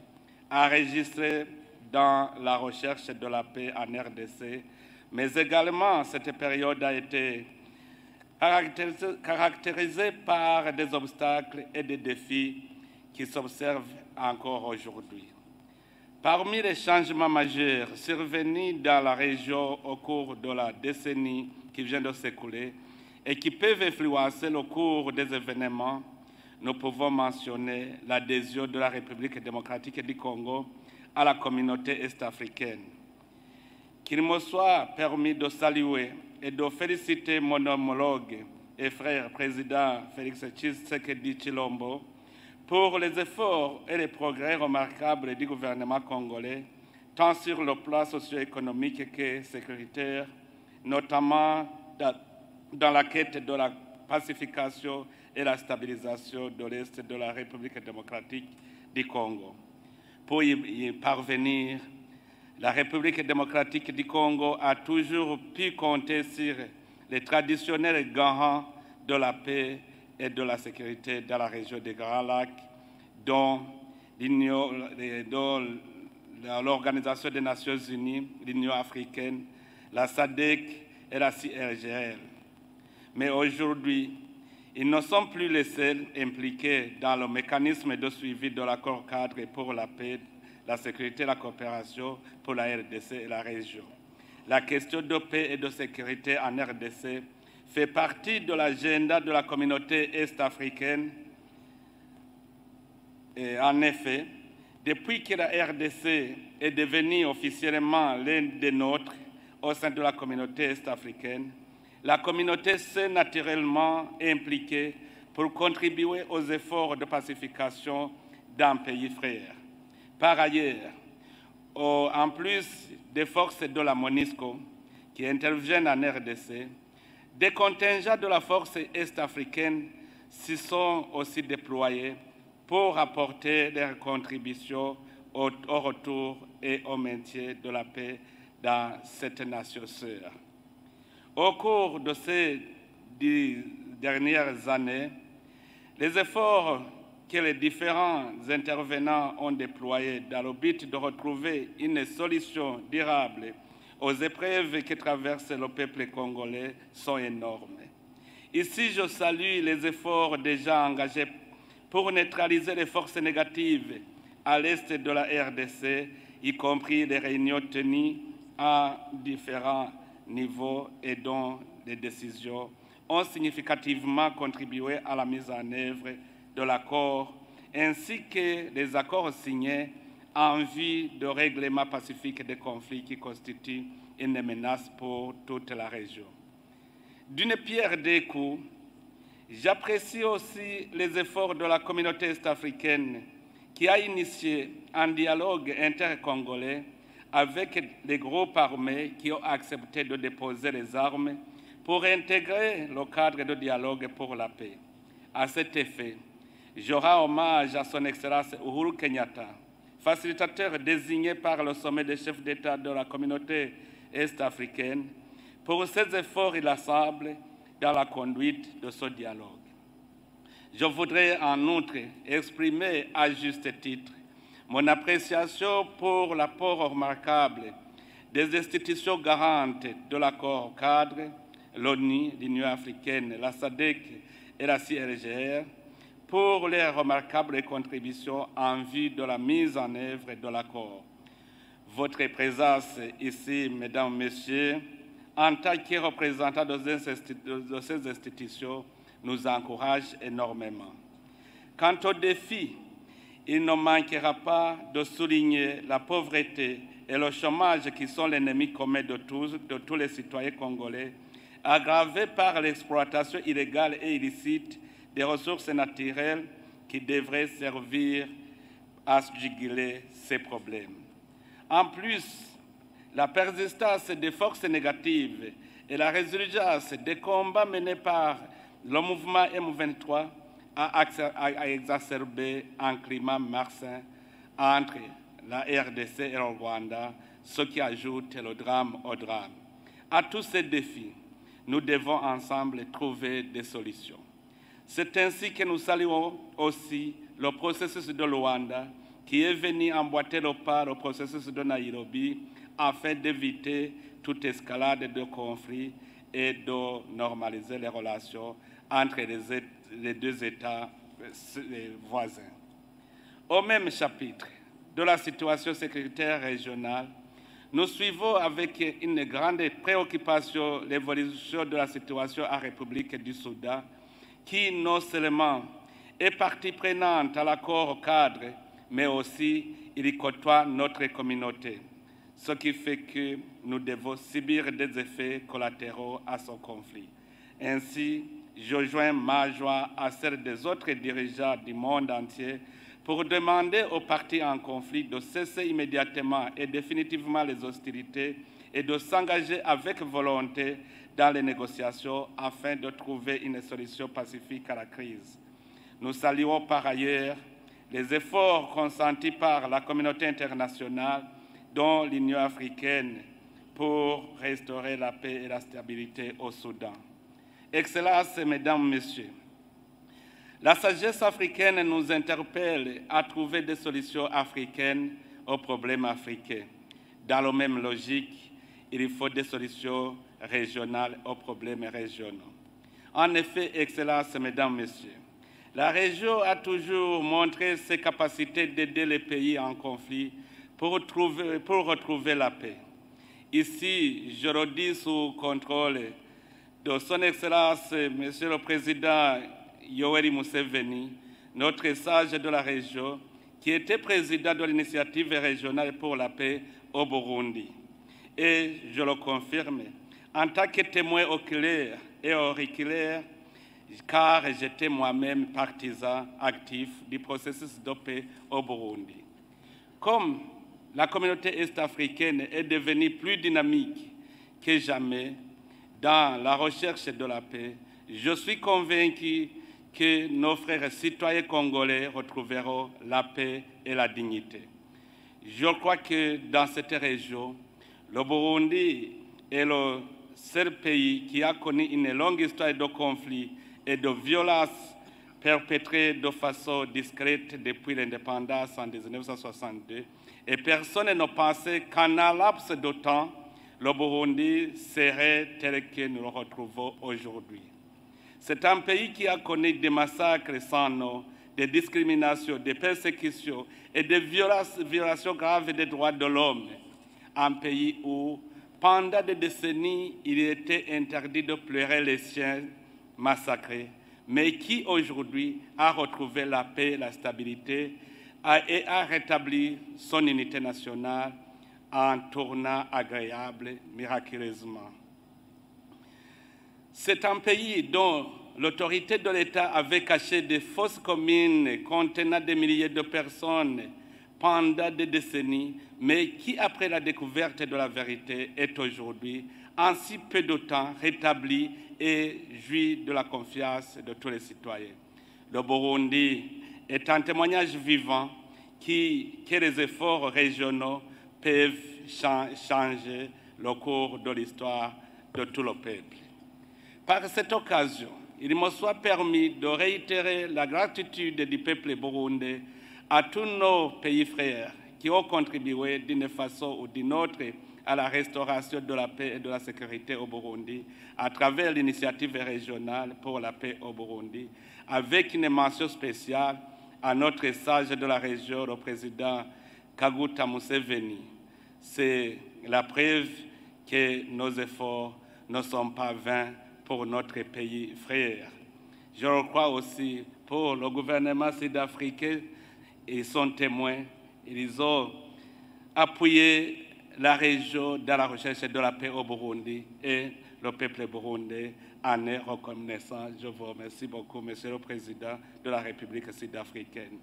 enregistrées dans la recherche de la paix en RDC, mais également cette période a été caractérisée par des obstacles et des défis qui s'observent encore aujourd'hui. Parmi les changements majeurs survenus dans la région au cours de la décennie qui vient de s'écouler et qui peuvent influencer le cours des événements, nous pouvons mentionner l'adhésion de la République démocratique du Congo à la communauté est-africaine. Qu'il me soit permis de saluer et de féliciter mon homologue et frère président Félix Tshisekedi Tshilombo pour les efforts et les progrès remarquables du gouvernement congolais, tant sur le plan socio-économique que sécuritaire, notamment dans la quête de la pacification et la stabilisation de l'Est de la République démocratique du Congo. Pour y parvenir, la République démocratique du Congo a toujours pu compter sur les traditionnels garants de la paix et de la sécurité dans la région des Grands Lacs, dont l'Organisation des Nations Unies, l'Union africaine, la SADC et la CIRGL. Mais aujourd'hui, ils ne sont plus les seuls impliqués dans le mécanisme de suivi de l'accord cadre pour la paix, la sécurité et la coopération pour la RDC et la région. La question de paix et de sécurité en RDC fait partie de l'agenda de la communauté est-africaine. Et en effet, Depuis que la RDC est devenue officiellement l'un des nôtres au sein de la communauté est-africaine, la communauté s'est naturellement impliquée pour contribuer aux efforts de pacification d'un pays frère. Par ailleurs, en plus des forces de la MONUSCO qui interviennent en RDC, des contingents de la force est-africaine s'y sont aussi déployés pour apporter leur contribution au retour et au maintien de la paix dans cette nation sœur. Au cours de ces 10 dernières années, les efforts que les différents intervenants ont déployés dans le but de retrouver une solution durable aux épreuves que traverse le peuple congolais sont énormes. Ici, je salue les efforts déjà engagés pour neutraliser les forces négatives à l'est de la RDC, y compris les réunions tenues à différents niveaux et dont les décisions ont significativement contribué à la mise en œuvre de l'accord, ainsi que les accords signés en vue de règlement pacifique des conflits qui constituent une menace pour toute la région. D'une pierre deux coups, j'apprécie aussi les efforts de la communauté est-africaine qui a initié un dialogue intercongolais avec les groupes armés qui ont accepté de déposer les armes pour intégrer le cadre de dialogue pour la paix. À cet effet, je rends hommage à son Excellence Uhuru Kenyatta, facilitateur désigné par le sommet des chefs d'État de la communauté est-africaine, pour ses efforts inlassables dans la conduite de ce dialogue. Je voudrais en outre exprimer à juste titre mon appréciation pour l'apport remarquable des institutions garantes de l'accord cadre, l'ONU, l'Union africaine, la SADC et la CIRGR, pour leurs remarquables contributions en vue de la mise en œuvre de l'accord. Votre présence ici, mesdames, messieurs, en tant que représentants de ces institutions, nous encourage énormément. Quant aux défis, il ne manquera pas de souligner la pauvreté et le chômage qui sont l'ennemi commun de tous les citoyens congolais, aggravés par l'exploitation illégale et illicite des ressources naturelles qui devraient servir à juguler ces problèmes. En plus, la persistance des forces négatives et la résurgence des combats menés par le mouvement M23 a exacerbé un climat malsain entre la RDC et le Rwanda, ce qui ajoute le drame au drame. À tous ces défis, nous devons ensemble trouver des solutions. C'est ainsi que nous saluons aussi le processus de Luanda qui est venu emboîter le pas au processus de Nairobi afin d'éviter toute escalade de conflits et de normaliser les relations entre les deux États voisins. Au même chapitre de la situation sécuritaire régionale, nous suivons avec une grande préoccupation l'évolution de la situation en République du Soudan, qui non seulement est partie prenante à l'accord cadre, mais aussi il y côtoie notre communauté, ce qui fait que nous devons subir des effets collatéraux à ce conflit. Ainsi, je joins ma joie à celle des autres dirigeants du monde entier pour demander aux partis en conflit de cesser immédiatement et définitivement les hostilités et de s'engager avec volonté dans les négociations afin de trouver une solution pacifique à la crise. Nous saluons par ailleurs les efforts consentis par la communauté internationale, dont l'Union africaine, pour restaurer la paix et la stabilité au Soudan. Excellences, mesdames, messieurs, la sagesse africaine nous interpelle à trouver des solutions africaines aux problèmes africains. Dans la même logique, il faut des solutions régionales aux problèmes régionaux. En effet, Excellences, mesdames, messieurs, la région a toujours montré ses capacités d'aider les pays en conflit pour retrouver la paix. Ici, je redis sous contrôle de son Excellence, Monsieur le Président Yoweri Museveni, notre sage de la région, qui était président de l'initiative régionale pour la paix au Burundi. Et je le confirme, en tant que témoin oculaire et auriculaire, car j'étais moi-même partisan actif du processus de paix au Burundi. Comme la communauté est-africaine est devenue plus dynamique que jamais dans la recherche de la paix, je suis convaincu que nos frères citoyens congolais retrouveront la paix et la dignité. Je crois que dans cette région, le Burundi est le seul pays qui a connu une longue histoire de conflits et de violences perpétrées de façon discrète depuis l'indépendance en 1962. Et personne ne pensait qu'en un laps de temps, le Burundi serait tel que nous le retrouvons aujourd'hui. C'est un pays qui a connu des massacres sans nom, des discriminations, des persécutions et des violations graves des droits de l'homme. Un pays où, pendant des décennies, il était interdit de pleurer les chiens massacrés, mais qui aujourd'hui a retrouvé la paix et la stabilité et a rétabli son unité nationale en tournant agréable miraculeusement. C'est un pays dont l'autorité de l'État avait caché des fosses communes contenant des milliers de personnes pendant des décennies, mais qui, après la découverte de la vérité, est aujourd'hui, en si peu de temps, rétabli et jouit de la confiance de tous les citoyens. Le Burundi est un témoignage vivant que les efforts régionaux peuvent changer le cours de l'histoire de tout le peuple. Par cette occasion, il me soit permis de réitérer la gratitude du peuple burundais à tous nos pays frères qui ont contribué d'une façon ou d'une autre à la restauration de la paix et de la sécurité au Burundi à travers l'initiative régionale pour la paix au Burundi, avec une mention spéciale à notre sage de la région, le président Kaguta Museveni. C'est la preuve que nos efforts ne sont pas vains pour notre pays frère. Je le crois aussi pour le gouvernement sud-africain et son témoin. Ils ont appuyé la région dans la recherche de la paix au Burundi et le peuple burundais en est reconnaissant. Je vous remercie beaucoup, Monsieur le Président de la République sud-africaine.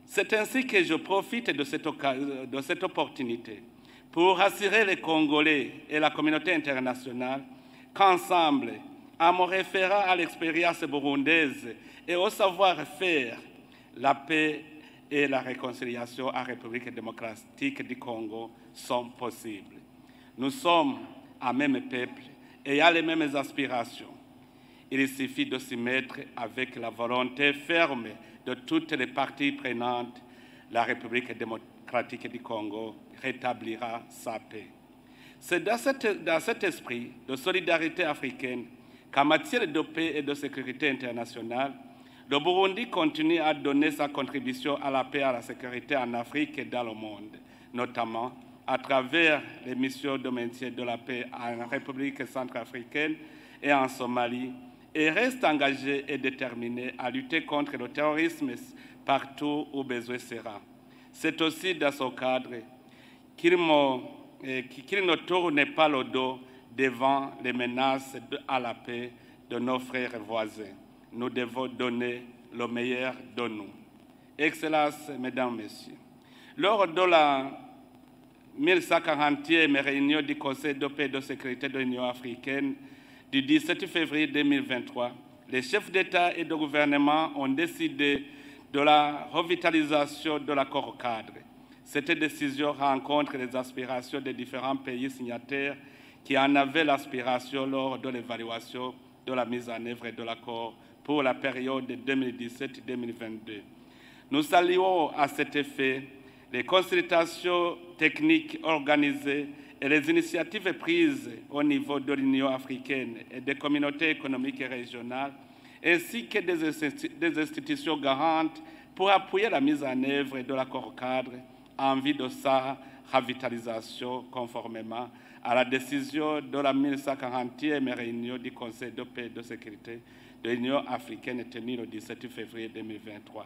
C'est ainsi que je profite de cette opportunité pour rassurer les Congolais et la communauté internationale qu'ensemble, en me référant à l'expérience burundaise et au savoir-faire, la paix et la réconciliation en République démocratique du Congo sont possibles. Nous sommes un même peuple et à les mêmes aspirations. Il suffit de s'y mettre avec la volonté ferme de toutes les parties prenantes. La République démocratique du Congo rétablira sa paix. C'est dans cet esprit de solidarité africaine qu'en matière de paix et de sécurité internationale, le Burundi continue à donner sa contribution à la paix et à la sécurité en Afrique et dans le monde, notamment à travers les missions de maintien de la paix en République centrafricaine et en Somalie, et reste engagé et déterminé à lutter contre le terrorisme partout où besoin sera. C'est aussi dans ce cadre qu'il ne tourne pas le dos devant les menaces à la paix de nos frères voisins. Nous devons donner le meilleur de nous. Excellences, Mesdames, Messieurs, lors de la 1140e réunion du Conseil de paix et de sécurité de l'Union africaine du 17 février 2023, les chefs d'État et de gouvernement ont décidé de la revitalisation de l'accord cadre. Cette décision rencontre les aspirations des différents pays signataires qui en avaient l'aspiration lors de l'évaluation de la mise en œuvre de l'accord pour la période 2017-2022. Nous saluons à cet effet les consultations techniques organisées et les initiatives prises au niveau de l'Union africaine et des communautés économiques et régionales, ainsi que des institutions garantes pour appuyer la mise en œuvre de l'accord cadre en vue de sa revitalisation conformément à la décision de la 1140e réunion du Conseil de paix et de sécurité de l'Union africaine tenue le 17 février 2023.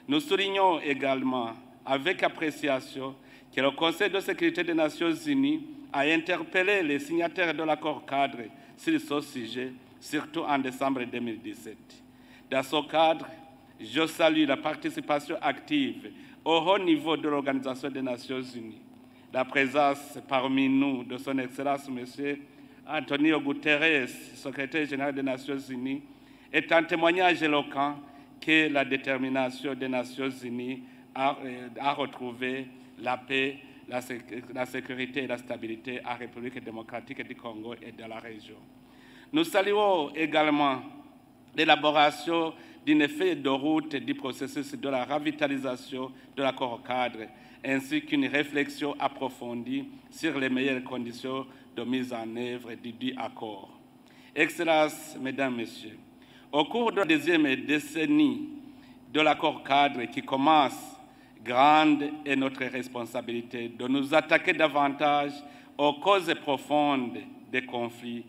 Nous soulignons également avec appréciation que le Conseil de sécurité des Nations Unies a interpellé les signataires de l'accord cadre sur ce sujet, surtout en décembre 2017. Dans ce cadre, je salue la participation active au haut niveau de l'Organisation des Nations Unies. La présence parmi nous de son Excellence M. Antonio Guterres, secrétaire général des Nations Unies, est un témoignage éloquent que la détermination des Nations Unies à retrouver la paix, la sécurité et la stabilité en République démocratique du Congo et de la région. Nous saluons également l'élaboration d'une feuille de route du processus de la revitalisation de l'accord cadre, ainsi qu'une réflexion approfondie sur les meilleures conditions de mise en œuvre du dit accord. Excellences, Mesdames, Messieurs, au cours de la deuxième décennie de l'accord cadre qui commence, grande est notre responsabilité de nous attaquer davantage aux causes profondes des conflits,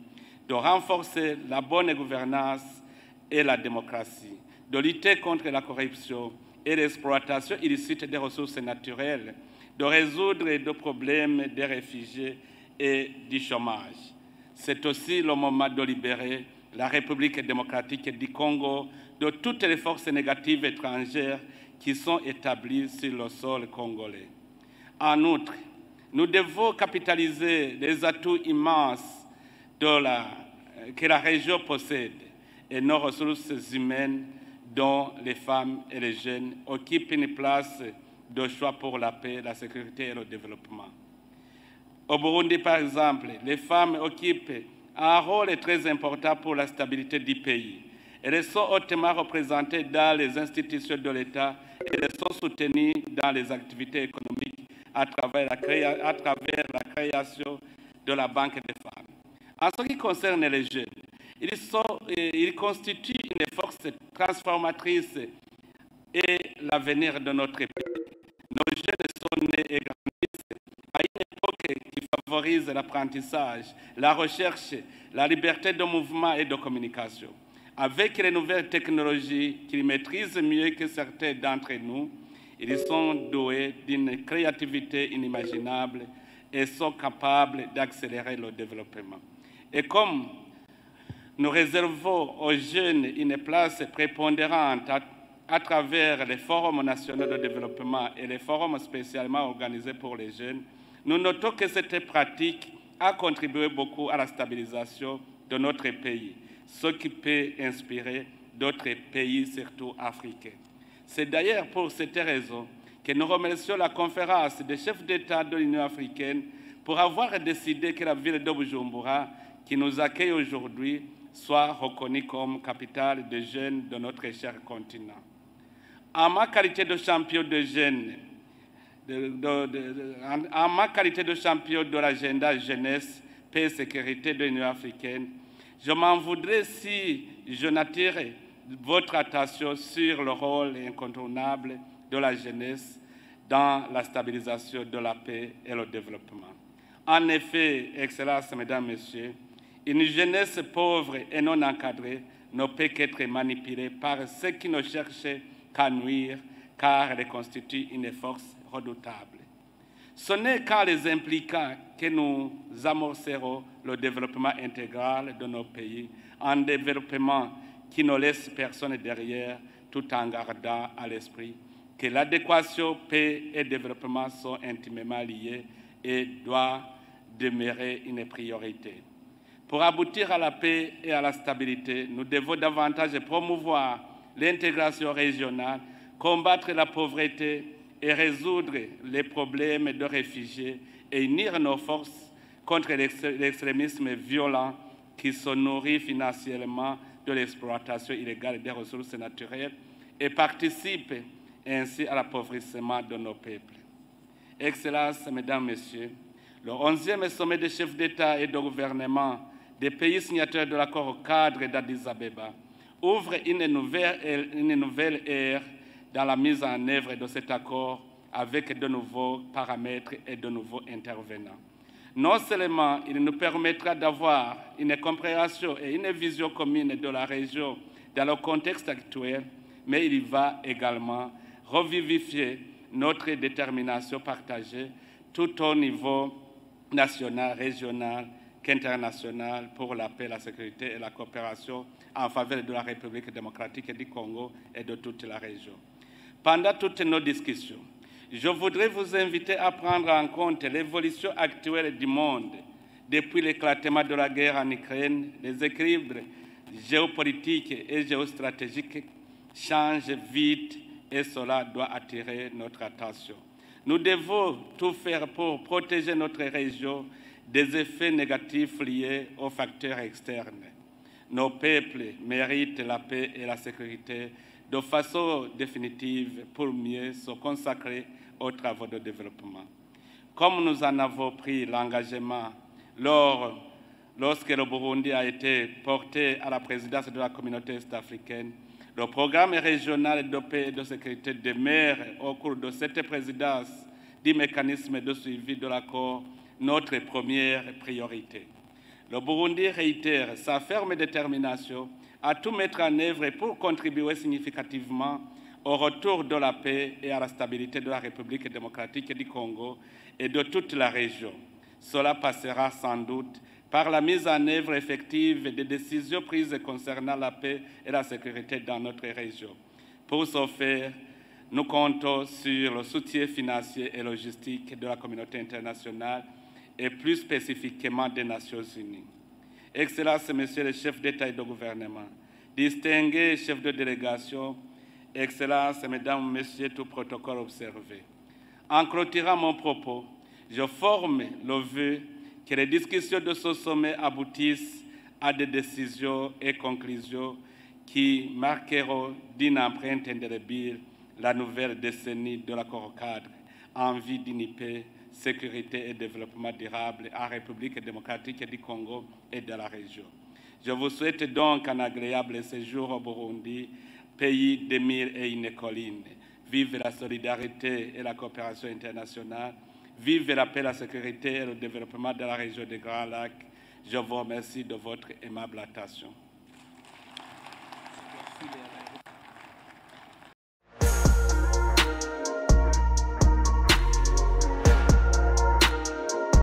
de renforcer la bonne gouvernance et la démocratie, de lutter contre la corruption et l'exploitation illicite des ressources naturelles, de résoudre les problèmes des réfugiés et du chômage. C'est aussi le moment de libérer la République démocratique du Congo de toutes les forces négatives étrangères qui sont établies sur le sol congolais. En outre, nous devons capitaliser les atouts immenses que la région possède et nos ressources humaines dont les femmes et les jeunes occupent une place de choix pour la paix, la sécurité et le développement. Au Burundi, par exemple, les femmes occupent un rôle très important pour la stabilité du pays. Elles sont hautement représentées dans les institutions de l'État et elles sont soutenues dans les activités économiques à travers la création de la Banque des femmes. En ce qui concerne les jeunes, ils constituent une force transformatrice et l'avenir de notre pays. Nos jeunes sont nés et grandissent à une époque qui favorise l'apprentissage, la recherche, la liberté de mouvement et de communication. Avec les nouvelles technologies qu'ils maîtrisent mieux que certains d'entre nous, ils sont doués d'une créativité inimaginable et sont capables d'accélérer le développement. Et comme nous réservons aux jeunes une place prépondérante à travers les forums nationaux de développement et les forums spécialement organisés pour les jeunes, nous notons que cette pratique a contribué beaucoup à la stabilisation de notre pays, ce qui peut inspirer d'autres pays, surtout africains. C'est d'ailleurs pour cette raison que nous remercions la conférence des chefs d'État de l'Union africaine pour avoir décidé que la ville de Bujumbura, qui nous accueille aujourd'hui, soit reconnue comme capitale des jeunes de notre cher continent. En ma qualité de champion de jeunes, en ma qualité de champion de l'agenda jeunesse, paix et sécurité de l'Union africaine, je m'en voudrais si je n'attirais votre attention sur le rôle incontournable de la jeunesse dans la stabilisation de la paix et le développement. En effet, Excellences, Mesdames, Messieurs, une jeunesse pauvre et non encadrée ne peut qu'être manipulée par ceux qui ne cherchent qu'à nuire, car elle constitue une force redoutable. Ce n'est qu'en les impliquant que nous amorcerons le développement intégral de nos pays, un développement qui ne laisse personne derrière, tout en gardant à l'esprit que l'adéquation, paix et développement sont intimement liés et doivent demeurer une priorité. Pour aboutir à la paix et à la stabilité, nous devons davantage promouvoir l'intégration régionale, combattre la pauvreté et résoudre les problèmes de réfugiés et unir nos forces contre l'extrémisme violent qui se nourrit financièrement de l'exploitation illégale des ressources naturelles et participe ainsi à l'appauvrissement de nos peuples. Excellences, Mesdames, Messieurs, le 11e sommet des chefs d'État et de gouvernement des pays signataires de l'accord cadre d'Addis Abeba ouvre une nouvelle ère dans la mise en œuvre de cet accord avec de nouveaux paramètres et de nouveaux intervenants. Non seulement il nous permettra d'avoir une compréhension et une vision commune de la région dans le contexte actuel, mais il va également revivifier notre détermination partagée tout au niveau national, régional qu'international pour la paix, la sécurité et la coopération en faveur de la République démocratique du Congo et de toute la région. Pendant toutes nos discussions, je voudrais vous inviter à prendre en compte l'évolution actuelle du monde. Depuis l'éclatement de la guerre en Ukraine, les équilibres géopolitiques et géostratégiques changent vite et cela doit attirer notre attention. Nous devons tout faire pour protéger notre région des effets négatifs liés aux facteurs externes. Nos peuples méritent la paix et la sécurité de façon définitive pour mieux se consacrer aux travaux de développement. Comme nous en avons pris l'engagement lorsque le Burundi a été porté à la présidence de la communauté est-africaine, le programme régional de paix et de sécurité demeure au cours de cette présidence du mécanisme de suivi de l'accord notre première priorité. Le Burundi réitère sa ferme détermination à tout mettre en œuvre pour contribuer significativement au retour de la paix et à la stabilité de la République démocratique du Congo et de toute la région. Cela passera sans doute par la mise en œuvre effective des décisions prises concernant la paix et la sécurité dans notre région. Pour ce faire, nous comptons sur le soutien financier et logistique de la communauté internationale et plus spécifiquement des Nations Unies. Excellences, Messieurs les chefs d'État et de gouvernement, distingués chefs de délégation, Excellences, Mesdames, Messieurs, tout protocole observé. En clôturant mon propos, je forme le vœu que les discussions de ce sommet aboutissent à des décisions et conclusions qui marqueront d'une empreinte indélébile la nouvelle décennie de l'accord cadre en vue d'une paix, sécurité et développement durable en République démocratique du Congo et de la région. Je vous souhaite donc un agréable séjour au Burundi, pays des mille et une collines. Vive la solidarité et la coopération internationale. Vive la paix, la sécurité et le développement de la région des Grands Lacs. Je vous remercie de votre aimable attention.